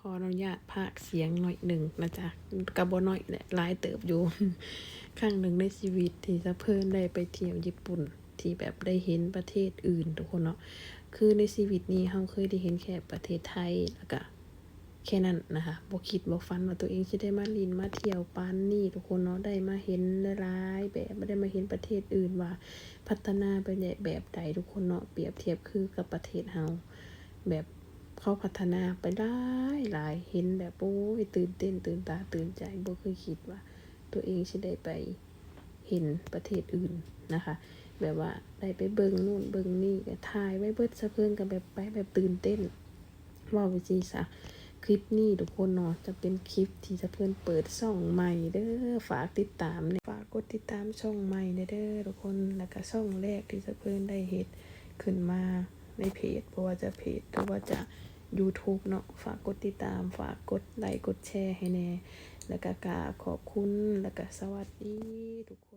ขออนุญาตพากย์เสียงหน่อยหนึ่งนะจ๊ะกะบ่น้อยแหละหลายเติบอยู่ ครั้งหนึ่งในชีวิตที่สะเพิ่นได้ไปเที่ยวญี่ปุ่นที่แบบได้เห็นประเทศอื่นทุกคนเนาะคือในชีวิตนี้เราเคยได้เห็นแค่ประเทศไทยแล้วก็แค่นั้นนะคะบ่คิดบ่ฝันว่าตัวเองสิได้มาลินมาเที่ยวปานนี้ทุกคนเนาะได้มาเห็นหลายๆแบบบ่ได้มาเห็นประเทศอื่นว่าพัฒนาไปในแบบใดทุกคนเนาะเปรียบเทียบคือกับประเทศเราแบบเขาพัฒนาไปหลายเห็นแบบโอ้ยตื่นเต้นตื่นตาตื่นใจบ่เคยคิดว่าตัวเองสิได้ไปเห็นประเทศอื่นนะคะแบบว่าได้ไปเบิ่งนู่นเบิ่งนี่ก็ถ่ายไว้เบิดสะเพิ่นก็แบบไปแบบตื่นเต้นว่าไปสิซะคลิปนี้ทุกคนเนาะจะเป็นคลิปที่สะเพิ่นเปิดช่องใหม่เด้อฝากติดตามฝากกดติดตามช่องใหม่เด้อทุกคนแล้วก็ช่องแรกที่สะเพิ่นได้เฮ็ดขึ้นมาในเพจบ่ว่าจะเพจหรือว่าจะ YouTube เนาะฝากกดติดตามฝากกดไลค์กดแชร์ให้แน่แล้วก็กราบขอบคุณแล้วก็สวัสดีทุกคน